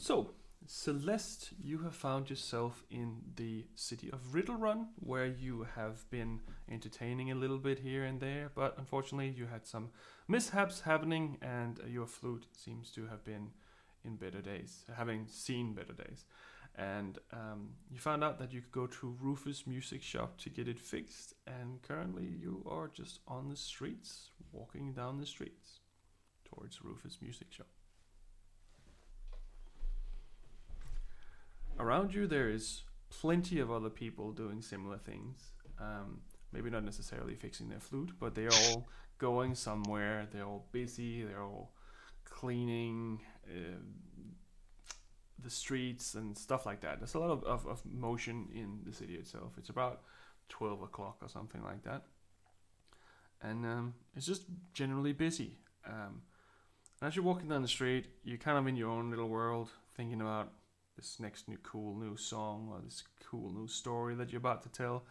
So, Celeste, you have found yourself in the city of Riddlerun, where you have been entertaining a little bit here and there, but unfortunately you had some mishaps happening, and your flute seems to have been in better days, having seen better days. And you found out that you could go to Rufus' music shop to get it fixed, and currently you are just on the streets, walking down the streets towards Rufus' music shop. Around you, there is plenty of other people doing similar things. Maybe not necessarily fixing their flute, but they're all going somewhere. They're all busy. They're all cleaning the streets and stuff like that. There's a lot of motion in the city itself. It's about 12 o'clock or something like that. And it's just generally busy. As you're walking down the street, you're kind of in your own little world, thinking about this next cool new song or this cool new story that you're about to tell.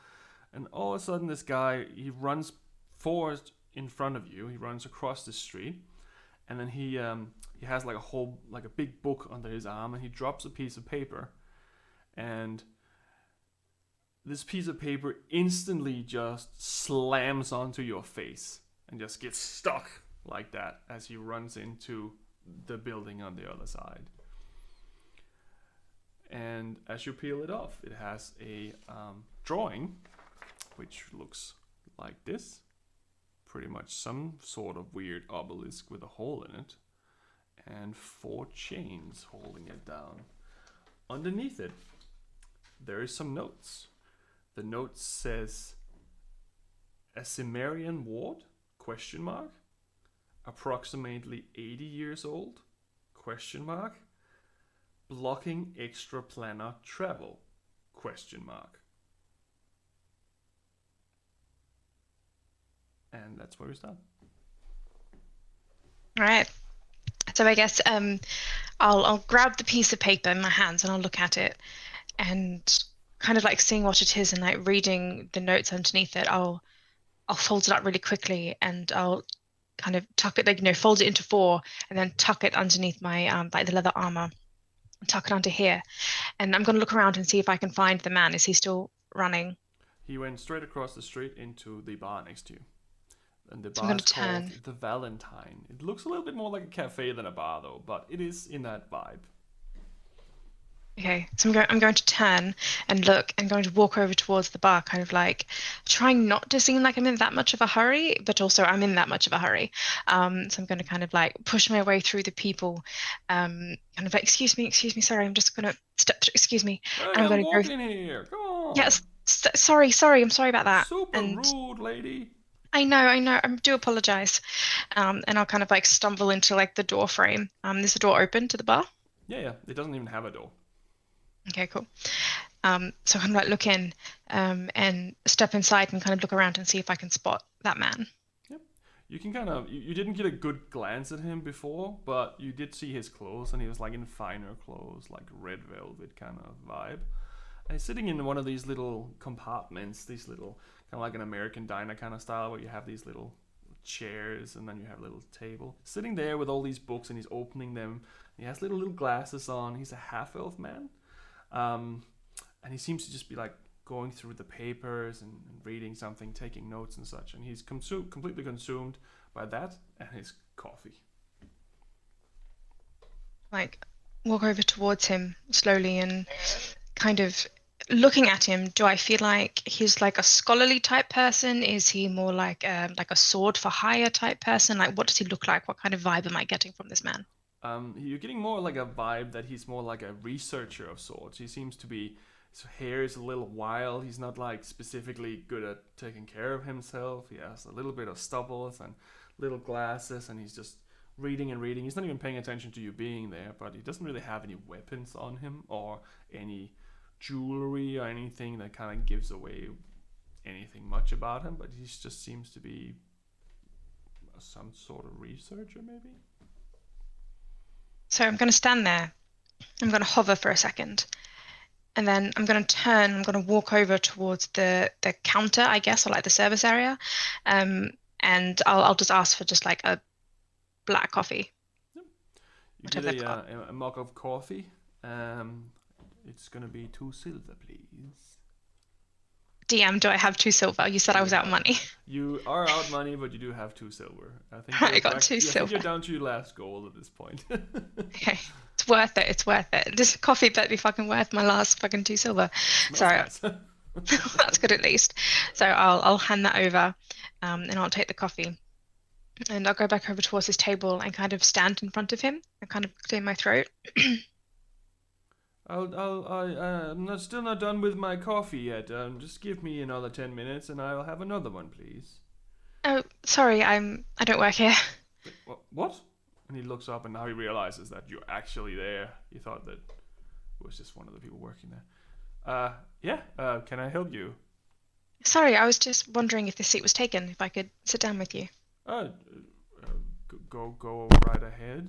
And all of a sudden this guy, he runs forward in front of you. He runs across the street, and then he has like a big book under his arm, and he drops a piece of paper, and this piece of paper instantly just slams onto your face and just gets stuck like that as he runs into the building on the other side. And as you peel it off, it has a drawing which looks like this. Pretty much some sort of weird obelisk with a hole in it, and 4 chains holding it down. Underneath it, there is some notes. The note says, "A Cimmerian ward? Question mark. Approximately 80 years old? Question mark. Blocking extraplanar travel? Question mark." And that's where we start. All right. So I guess I'll grab the piece of paper in my hands and I'll look at it, and kind of like seeing what it is and like reading the notes underneath it. I'll fold it up really quickly, and I'll kind of tuck it, like, fold it into 4 and then tuck it underneath my like the leather armor, tuck it under here. And I'm going to look around and see if I can find the man. Is he still running? He went straight across the street into the bar next to you. And the So I'm bar going is to called turn. the Valentine. It looks a little bit more like a cafe than a bar, though, but it is in that vibe. Okay, so I'm going to turn and look and going to walk over towards the bar, kind of like trying not to seem like I'm in that much of a hurry, but also I'm in that much of a hurry. So I'm going to kind of like push my way through the people, kind of like, excuse me, sorry, I'm just going to step through, excuse me. Hey, And I'm I'm going to go, walking here. Come on. yes, sorry, I'm sorry about that. Super And rude, lady. I know, I do apologize. And I'll kind of like stumble into like the door frame. Is the door open to the bar? Yeah. It doesn't even have a door. Okay, cool. So I kind of like look in and step inside and kind of look around and see if I can spot that man. Yep. You can kind of you didn't get a good glance at him before, but you did see his clothes, and he was like in finer clothes, like red velvet kind of vibe. And he's sitting in one of these little compartments, these little kind of like an American diner kind of style, where you have these little chairs and then you have a little table. Sitting there with all these books, and he's opening them. He has little glasses on. He's a half elf man, and he seems to just be like going through the papers and reading something, taking notes and such. And he's completely consumed by that and his coffee. Like walk over towards him slowly and kind of looking at him. Do I feel like he's like a scholarly type person? Is he more like a sword for hire type person? Like, what does he look like? What kind of vibe am I getting from this man? You're getting more like a vibe that he's more like a researcher of sorts. He seems to be. His hair is a little wild. He's not like specifically good at taking care of himself. He has a little bit of stubbles and little glasses, and he's just reading and reading. He's not even paying attention to you being there, but he doesn't really have any weapons on him or any jewelry or anything that kind of gives away anything much about him. But he just seems to be some sort of researcher, maybe. So I'm going to stand there. I'm going to hover for a second. And then I'm going to turn. I'm going to walk over towards the counter, I guess, or like the service area. And I'll just ask for just like a black coffee. Yep. You Whatever get they've got. a mug of coffee, Um, it's gonna be 2 silver, please. DM, do I have 2 silver? You said I was out money. You are out money, but you do have 2 silver. I think I got 2 I silver. think you're down to your last gold at this point. Okay. It's worth it. It's worth it. This coffee better be fucking worth my last fucking 2 silver. Smells So nice. that's good at least. So I'll hand that over, and I'll take the coffee, and I'll go back over towards his table and kind of stand in front of him and kind of clear my throat. I'm still not done with my coffee yet. Just give me another 10 minutes and I'll have another one, please. Oh, sorry, I don't work here. What? And he looks up and now he realizes that you're actually there. He thought that it was just one of the people working there. Can I help you? Sorry, I was just wondering if the seat was taken, if I could sit down with you. Go right ahead.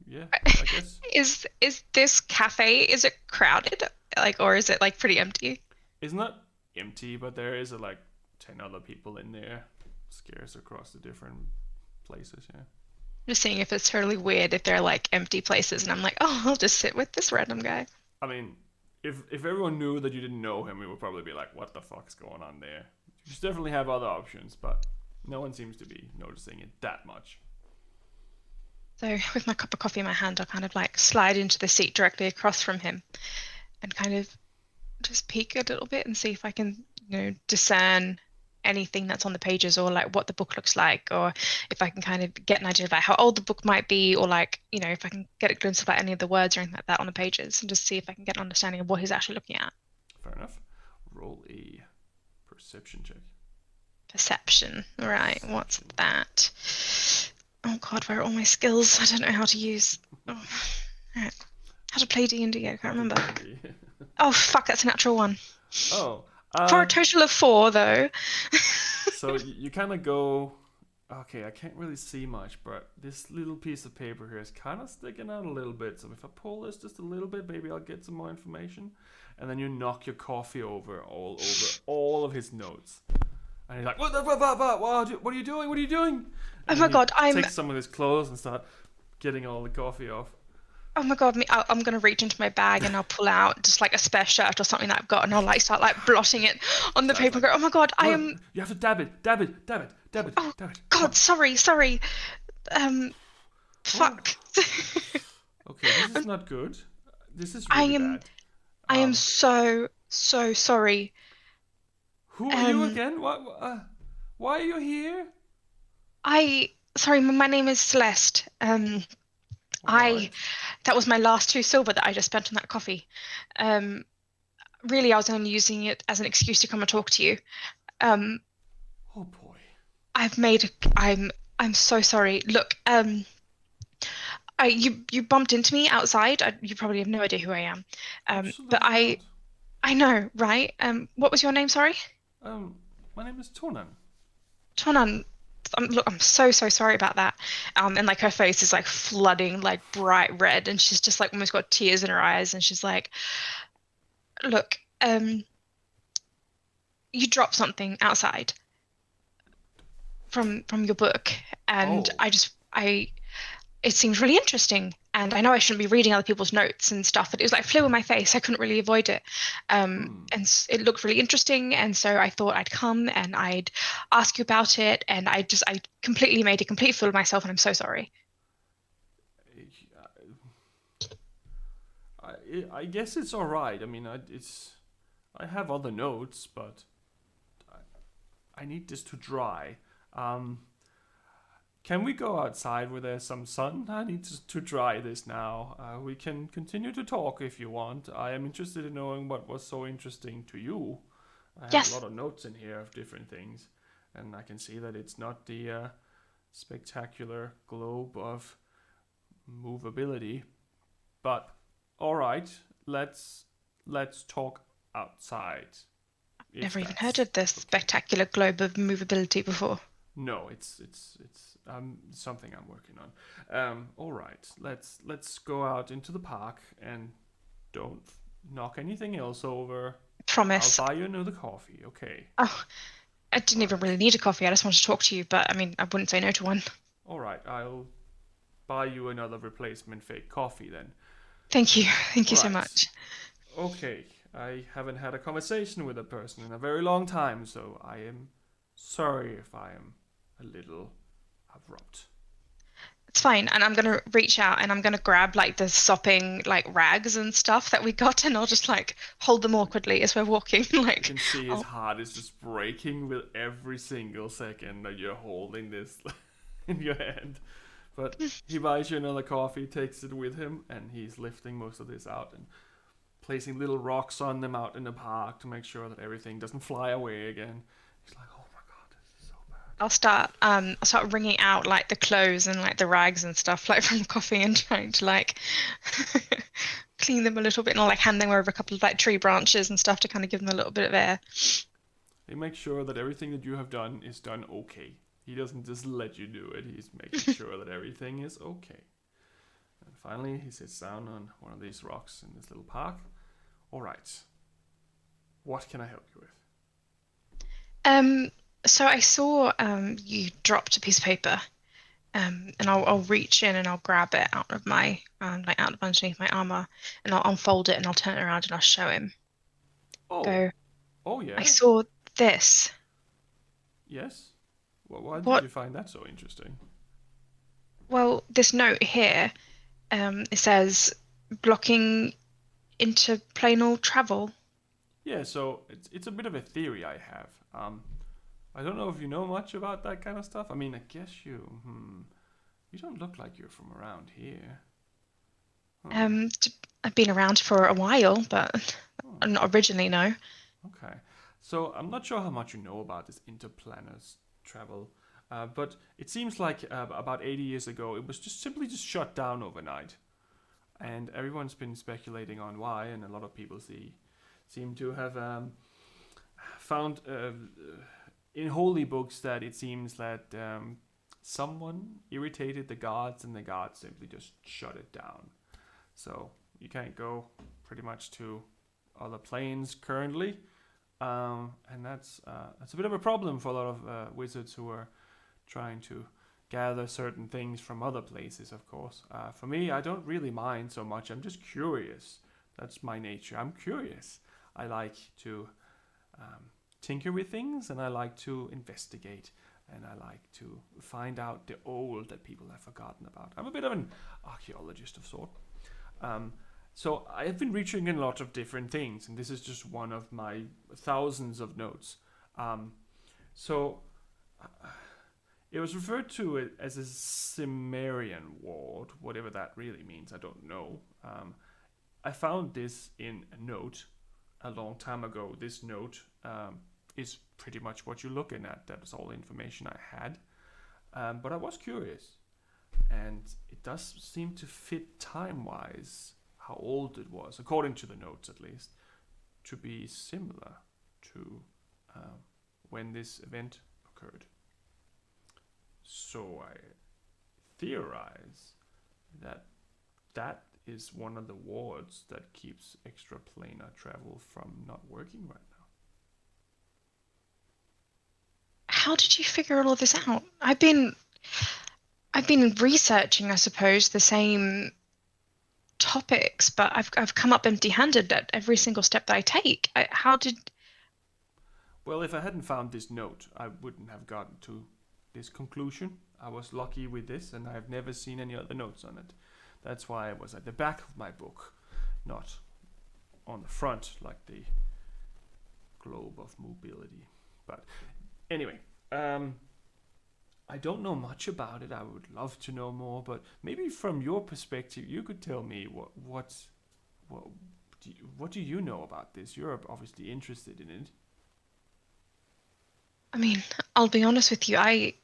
Yeah, I guess. Is this cafe, is it crowded? Like, or is it like pretty empty? It's not empty, but there is like 10 other people in there, scarce across the different places. Yeah. Just seeing if it's totally weird if they're like empty places, and I'm like, oh, I'll just sit with this random guy. I mean, if everyone knew that you didn't know him, it would probably be like, what the fuck's going on there? You should definitely have other options, but no one seems to be noticing it that much. So with my cup of coffee in my hand, I'll kind of like slide into the seat directly across from him and kind of just peek a little bit and see if I can, discern anything that's on the pages, or like what the book looks like, or if I can kind of get an idea of like how old the book might be, or like, if I can get a glimpse of like any of the words or anything like that on the pages, and just see if I can get an understanding of what he's actually looking at. Fair enough. Roll a perception check. Perception. Right, what's that? Oh god, where are all my skills? I don't know how to use. Oh. Right. How to play D&D? I can't remember. Oh fuck, that's a natural one. Oh. For a total of 4, though. So you kind of go. Okay, I can't really see much, but this little piece of paper here is kind of sticking out a little bit. So if I pull this just a little bit, maybe I'll get some more information. And then you knock your coffee over all of his notes. And he's like, what are you doing? What are you doing? And oh my god, take some of his clothes and start getting all the coffee off. Oh my god, I'm gonna reach into my bag and I'll pull out just like a spare shirt or something that I've got, and I'll like start like blotting it on the paper. And go, oh my god, I am. You have to dab it. Oh god, sorry. Fuck. Okay, this is not good. This is really bad. I am so sorry. Who are you again? What? Why are you here? Sorry, my name is Celeste. Right. That was my last 2 silver that I just spent on that coffee. Really, I was only using it as an excuse to come and talk to you. Oh boy. I'm so sorry. Look, you bumped into me outside. You probably have no idea who I am. But I know, right? What was your name? Sorry. My name is Tonan. Tonan. Look, I'm so sorry about that. And like her face is like flooding like bright red, and she's just like almost got tears in her eyes, and she's like, look, you dropped something outside from your book, and it seems really interesting, and I know I shouldn't be reading other people's notes and stuff, but it was like flew in my face. I couldn't really avoid it. And it looked really interesting, and so I thought I'd come and I'd ask you about it, and I completely made a complete fool of myself, and I'm so sorry. I guess it's all right. I mean, I have other notes, but I need this to dry. Can we go outside where there's some sun? I need to dry this now. We can continue to talk if you want. I am interested in knowing what was so interesting to you. I have a lot of notes in here of different things, and I can see that it's not the spectacular globe of movability. But all right, let's talk outside. Never even heard of this spectacular globe of movability before. No, it's something I'm working on. All right, let's go out into the park and don't knock anything else over. Promise. I'll buy you another coffee, okay? Oh, I didn't even really need a coffee. I just wanted to talk to you, but I mean, I wouldn't say no to one. All right, I'll buy you another replacement fake coffee then. Thank you. Thank you so Right. much. Okay. I haven't had a conversation with a person in a very long time, so I am sorry if I am a little abrupt. It's fine. And I'm gonna reach out and I'm gonna grab like the sopping like rags and stuff that we got, and I'll just like hold them awkwardly as we're walking. You Like, can see his oh, heart is just breaking with every single second that you're holding this in your hand. But he buys you another coffee, takes it with him, and he's lifting most of this out and placing little rocks on them out in the park to make sure that everything doesn't fly away again. He's like, oh my god, this is so bad. I'll start wringing out like the clothes and like the rags and stuff like from the coffee and trying to like clean them a little bit and I'll like hand them over a couple of like tree branches and stuff to kind of give them a little bit of air. He makes sure that everything that you have done is done okay. He doesn't just let you do it, he's making sure that everything is okay. And finally, he sits down on one of these rocks in this little park. Alright, what can I help you with? Um, so I saw you dropped a piece of paper, and I'll reach in and I'll grab it out of my like out of underneath my armor, and I'll unfold it and I'll turn it around and I'll show him. Oh, Go, oh I yeah? saw this. Yes? Well, why did What? you find that so interesting? Well, this note here, it says blocking interplanal travel. Yeah, so it's a bit of a theory I have. I don't know if you know much about that kind of stuff. I mean, I guess you don't look like you're from around here. Huh. I've been around for a while, but Huh. not originally, no. Okay. So I'm not sure how much you know about this interplanet travel, but it seems like about 80 years ago it was just simply just shut down overnight, and everyone's been speculating on why, and a lot of people seem to have found in holy books that it seems that someone irritated the gods, and the gods simply just shut it down. So you can't go pretty much to other planes currently, and that's a bit of a problem for a lot of wizards who are trying to gather certain things from other places. Of course, for me, I don't really mind so much. I'm just curious. That's my nature. I'm curious. I like to tinker with things, and I like to investigate, and I like to find out the old that people have forgotten about. I'm a bit of an archaeologist of sort. Um, so I have been reaching in a lot of different things, and this is just one of my thousands of notes. Um, so it was referred to it as a Cimmerian ward, whatever that really means. I don't know. I found this in a note a long time ago. This note is pretty much what you're looking at. That was all the information I had. But I was curious, and it does seem to fit time wise how old it was, according to the notes at least, to be similar to when this event occurred. So I theorize that that is one of the wards that keeps extraplanar travel from not working right now. How did you figure all of this out? I've been researching, I suppose, the same topics, but I've come up empty-handed at every single step that I take. How did Well, if I hadn't found this note, I wouldn't have gotten to this conclusion. I was lucky with this, and I've never seen any other notes on it. That's why it was at the back of my book, not on the front like the globe of mobility. But anyway, I don't know much about it. I would love to know more, but maybe from your perspective, you could tell me what what do you know about this? You're obviously interested in it. I mean, I'll be honest with you, I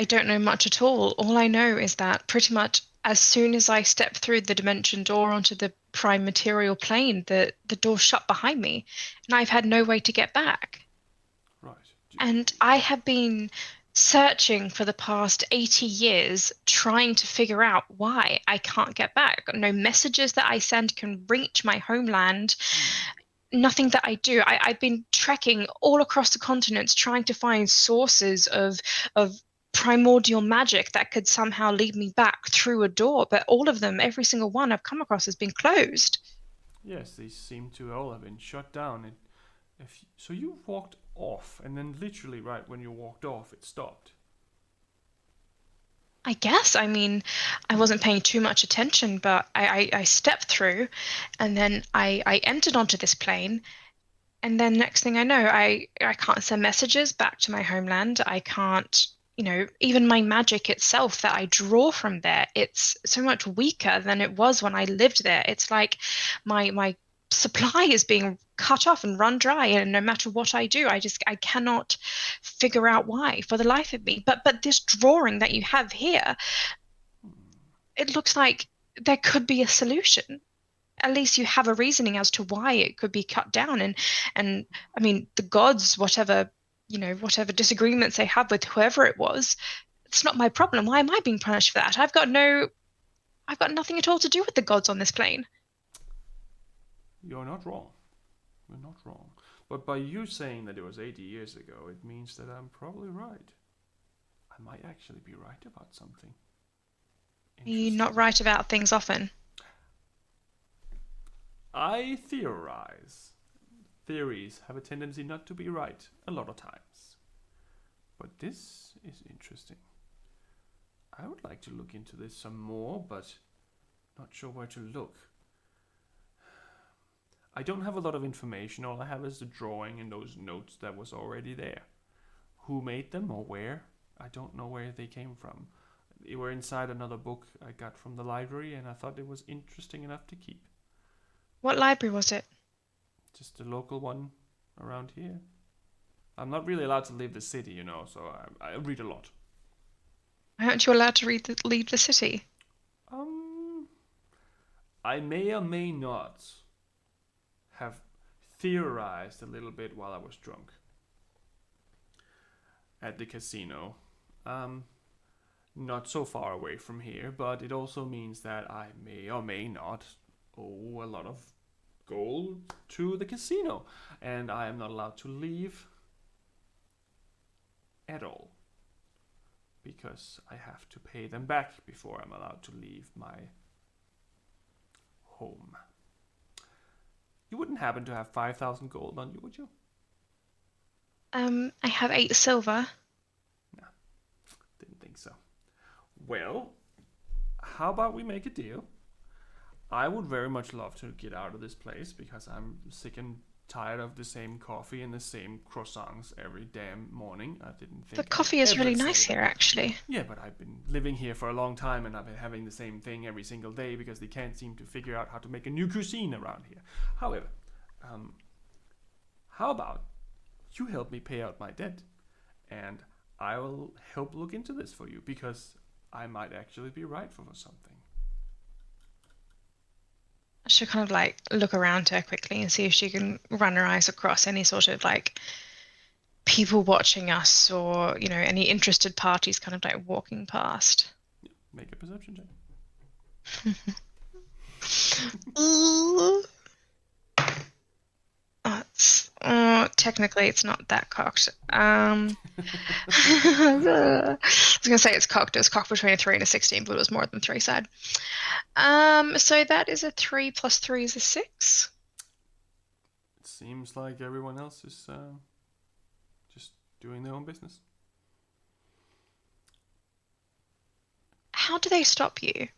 don't know much at all. All I know is that pretty much as soon as I step through the dimension door onto the prime material plane, the door shut behind me, and I've had no way to get back. Right. And I have been searching for the past 80 years trying to figure out why I can't get back. No messages that I send can reach my homeland. Hmm. Nothing that I do. I've been trekking all across the continents trying to find sources of primordial magic that could somehow lead me back through a door, but all of them, every single one I've come across has been closed. Yes, these seem to all have been shut down. So you walked off, and then literally right when you walked off, it stopped. I guess. I mean, I wasn't paying too much attention, but I stepped through and then I entered onto this plane. And then next thing I know, I can't send messages back to my homeland. I can't, even my magic itself that I draw from there, it's so much weaker than it was when I lived there. It's like my supply is being cut off and run dry, and no matter what I do, I cannot figure out why for the life of me. But this drawing that you have here, it looks like there could be a solution. At least you have a reasoning as to why it could be cut down. And I mean, the gods, whatever disagreements they have with whoever it was, it's not my problem. Why am I being punished for that? I've got nothing at all to do with the gods on this plane. You're not wrong. You're not wrong. But by you saying that it was 80 years ago, it means that I'm probably right. I might actually be right about something. Are you not right about things often? I theorize. Theories have a tendency not to be right a lot of times. But this is interesting. I would like to look into this some more, but not sure where to look. I don't have a lot of information. All I have is the drawing and those notes that was already there. Who made them or where? I don't know where they came from. They were inside another book I got from the library, and I thought it was interesting enough to keep. What library was it? Just a local one around here. I'm not really allowed to leave the city, so I read a lot. Why aren't you allowed to leave the city? I may or may not have theorized a little bit while I was drunk at the casino. Not so far away from here, but it also means that I may or may not owe a lot of gold to the casino, and I am not allowed to leave at all because I have to pay them back before I'm allowed to leave my home. You wouldn't happen to have 5,000 gold on you, would you? I have 8 silver. No, didn't think so. Well, how about we make a deal? I would very much love to get out of this place because I'm sick and tired of the same coffee and the same croissants every damn morning. I didn't think The coffee is really nice that. here, actually. Yeah, but I've been living here for a long time and I've been having the same thing every single day because they can't seem to figure out how to make a new cuisine around here. However, how about you help me pay out my debt and I will help look into this for you because I might actually be right for something. I should kind of look around her quickly and see if she can run her eyes across any sort of people watching us or, any interested parties kind of walking past. Make a perception check. Technically, it's not that cocked. I was going to say it's cocked. It was cocked between a 3 and a 16, but it was more than 3 side. So that is a 3 plus 3 is a 6. It seems like everyone else is just doing their own business. How do they stop you?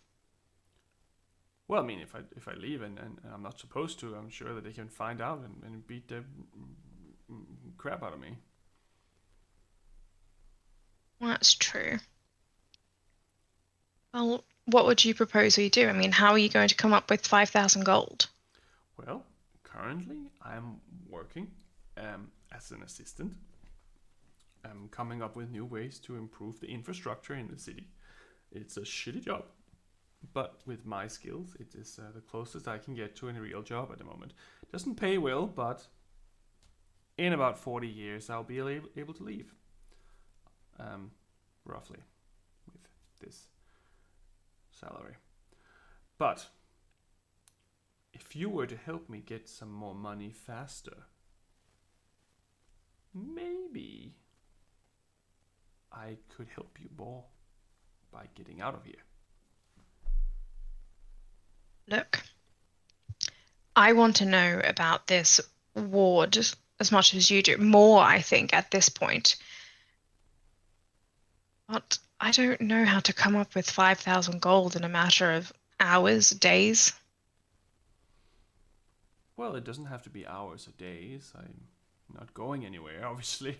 Well, I mean, if I leave and I'm not supposed to, I'm sure that they can find out and beat the crap out of me. Well, that's true. Well, what would you propose we do? I mean, how are you going to come up with 5,000 gold? Well, currently I'm working as an assistant. I'm coming up with new ways to improve the infrastructure in the city. It's a shitty job. But with my skills, it is the closest I can get to a real job at the moment. It doesn't pay well, but in about 40 years, I'll be able to leave. Roughly, with this salary. But if you were to help me get some more money faster, maybe I could help you more by getting out of here. Look, I want to know about this ward as much as you do. More, I think, at this point. But I don't know how to come up with 5,000 gold in a matter of hours, days. Well, it doesn't have to be hours or days. I'm not going anywhere, obviously.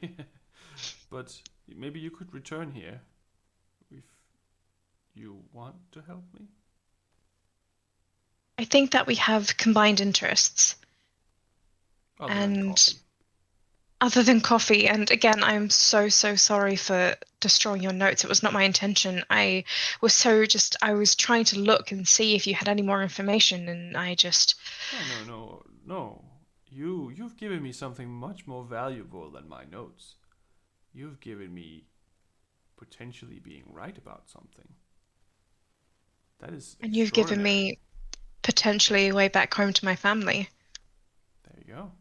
But maybe you could return here if you want to help me. I think that we have combined interests. Other than And coffee. other than coffee, and again, I'm so sorry for destroying your notes. It was not my intention. I was trying to look and see if you had any more information, and I just. No. You've given me something much more valuable than my notes. You've given me potentially being right about something. That is And you've given extraordinary. me potentially a way back home to my family. There you go.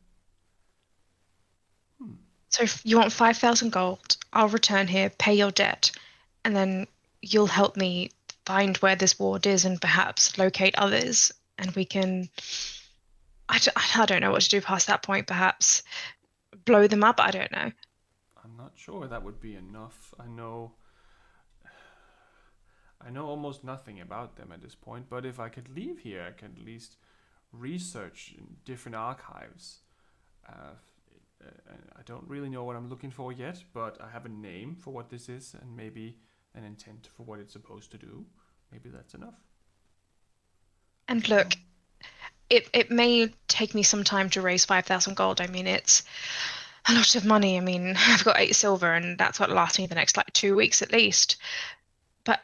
So if you want 5,000 gold, I'll return here, pay your debt, and then you'll help me find where this ward is and perhaps locate others, and we can. I don't know what to do past that point. Perhaps blow them up. I don't know. I'm not sure that would be enough. I know almost nothing about them at this point, but if I could leave here, I could at least research in different archives. Uh, I don't really know what I'm looking for yet, but I have a name for what this is and maybe an intent for what it's supposed to do. Maybe that's enough. And look, it may take me some time to raise 5,000 gold. I mean, it's a lot of money. I mean, I've got 8 silver, and that's what lasts me the next 2 weeks at least. But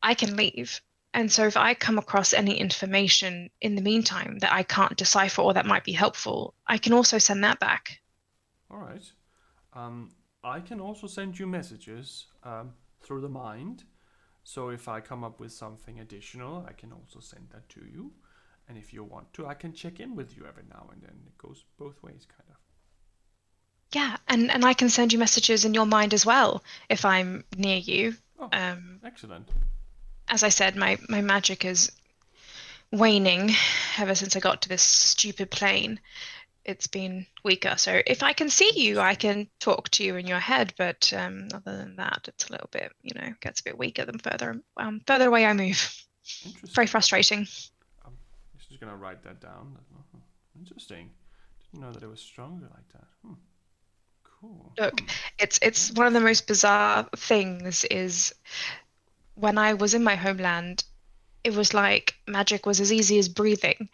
I can leave. And so if I come across any information in the meantime that I can't decipher or that might be helpful, I can also send that back. All right. I can also send you messages through the mind. So if I come up with something additional, I can also send that to you. And if you want to, I can check in with you every now and then. It goes both ways, kind of. Yeah, and I can send you messages in your mind as well if I'm near you. Oh, excellent. As I said, my magic is waning ever since I got to this stupid plane. It's been weaker. So if I can see you, I can talk to you in your head. But other than that, it's a little bit, gets a bit weaker the further away I move. Interesting. Very frustrating. I'm just gonna write that down. Interesting. Didn't know that it was stronger like that. Cool. Look, it's one of the most bizarre things is when I was in my homeland, it was like magic was as easy as breathing.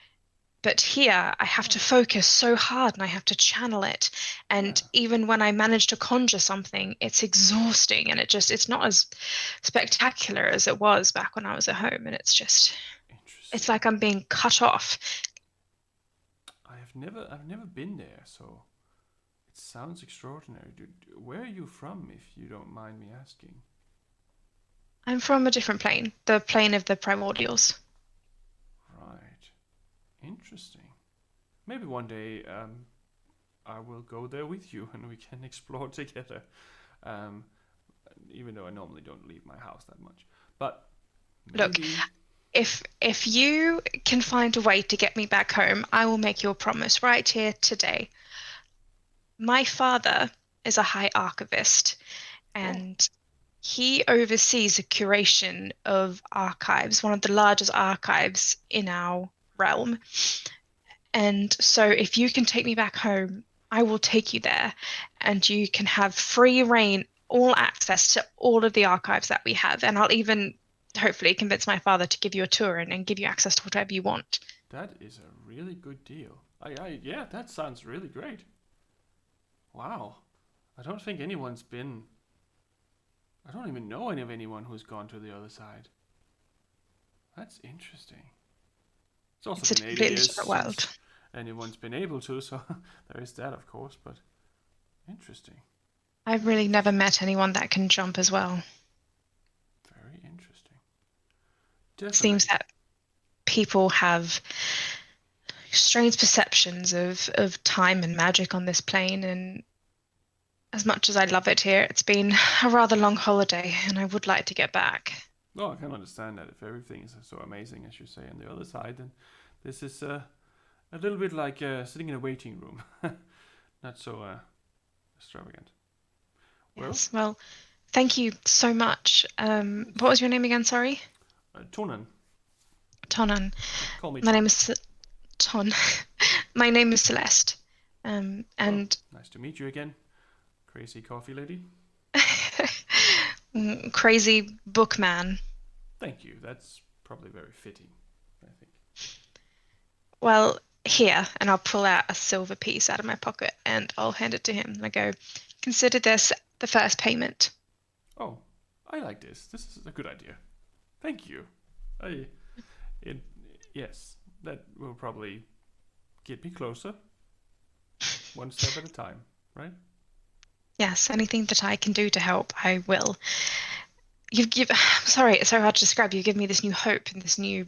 But here I have to focus so hard and I have to channel it. And even when I manage to conjure something, it's exhausting and it's not as spectacular as it was back when I was at home. And it's like I'm being cut off. I've never been there, so it sounds extraordinary. Where are you from, if you don't mind me asking? I'm from a different plane, the plane of the primordials. Right. Interesting. Maybe one day I will go there with you and we can explore together. Even though I normally don't leave my house that much. But maybe... Look, if you can find a way to get me back home, I will make you a promise right here today. My father is a high archivist, and he oversees the curation of archives, one of the largest archives in our realm. And so if you can take me back home, I will take you there, and you can have free reign, all access to all of the archives that we have. And I'll even hopefully convince my father to give you a tour and give you access to whatever you want. That is a really good deal. Yeah, that sounds really great. Wow. I don't think anyone's been... I don't even know of anyone who's gone to the other side. That's interesting. It's also been 8 years since anyone's been able to, so there is that, of course, but interesting. I've really never met anyone that can jump as well. Very interesting. Definitely. It seems that people have strange perceptions of time and magic on this plane, and as much as I love it here, it's been a rather long holiday, and I would like to get back. No, I can understand that if everything is so amazing as you say on the other side, then this is a little bit like sitting in a waiting room, not so extravagant. Well, Yes. Well, thank you so much. What was your name again? Sorry. Tonan, Tonan. call me My name Ton. is Ton. My name is Celeste. Well, And nice to meet you again, crazy coffee lady. crazy bookman. Thank you. That's probably very fitting, I think. Well, here, and I'll pull out a silver piece out of my pocket and I'll hand it to him. And I go, consider this the first payment. Oh, I like this. This is a good idea. Thank you. I, it, yes, that will probably get me closer, one step at a time, right? Yes, anything that I can do to help, I will. Sorry, it's so hard to describe. You give me this new hope and this new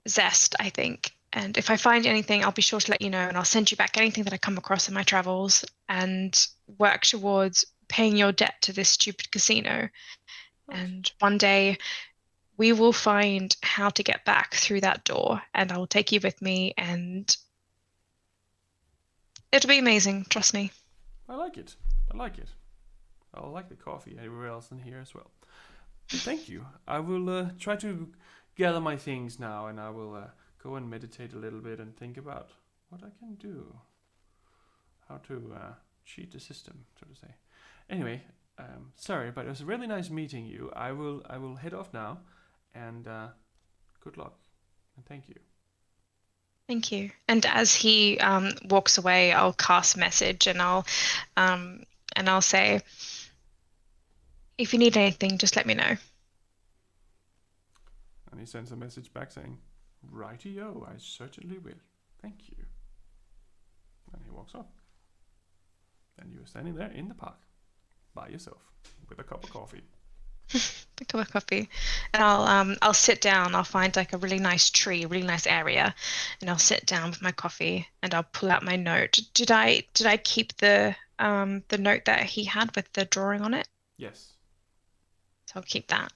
zest, I think. And if I find anything, I'll be sure to let you know, and I'll send you back anything that I come across in my travels and work towards paying your debt to this stupid casino. Right. And one day we will find how to get back through that door, and I will take you with me, and it'll be amazing, trust me. I like it. I like it. I like the coffee everywhere else in here as well. But thank you. I will try to gather my things now, and I will go and meditate a little bit and think about what I can do, how to cheat the system, so to say. Anyway, sorry, but it was really nice meeting you. I will head off now, and good luck, and thank you. Thank you. And as he walks away, I'll cast message um, and I'll say, if you need anything, just let me know. And he sends a message back saying, "Righty-o, I certainly will. Thank you." And he walks off. And you're standing there in the park by yourself with a cup of coffee. A cup of coffee, and I'll sit down. I'll find like a really nice tree, a really nice area, and I'll sit down with my coffee and I'll pull out my note. Did I keep the note that he had with the drawing on it? Yes. So I'll keep that,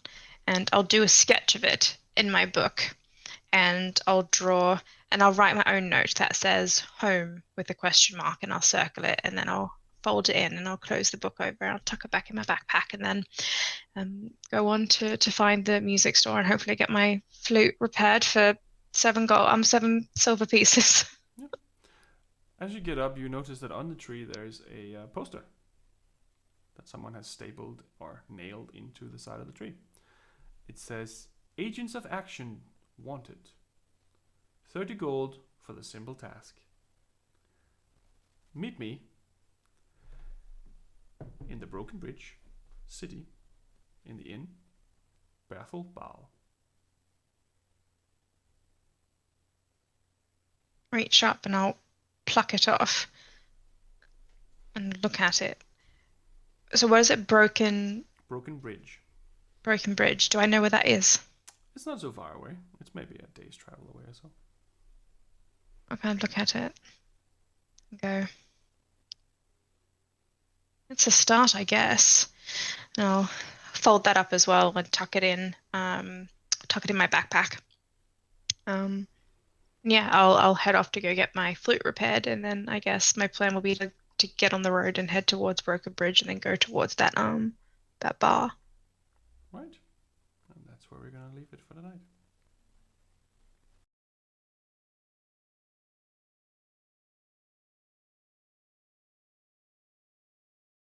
and I'll do a sketch of it in my book, and I'll draw and I'll write my own note that says home with a question mark, and I'll circle it, and then I'll fold it in and I'll close the book over and I'll tuck it back in my backpack, and then go on to find the music store and hopefully get my flute repaired for 7 silver pieces. Yep. As you get up, you notice that on the tree there's a poster that someone has stapled or nailed into the side of the tree. It says, "Agents of Action wanted. 30 gold for the simple task. Meet me in the Broken Bridge City in the inn Berthel Ball." Reach up and I'll pluck it off and look at it. So what is it? Broken Bridge. Broken Bridge. Do I know where that is? It's not so far away. It's maybe a day's travel away or so. Okay, I'll look at it and go. It's a start, I guess. And I'll fold that up as well and tuck it in my backpack. Yeah, I'll head off to go get my flute repaired, and then I guess my plan will be to get on the road and head towards Broken Bridge and then go towards that bar. Right? And that's where we're going to leave it for the night.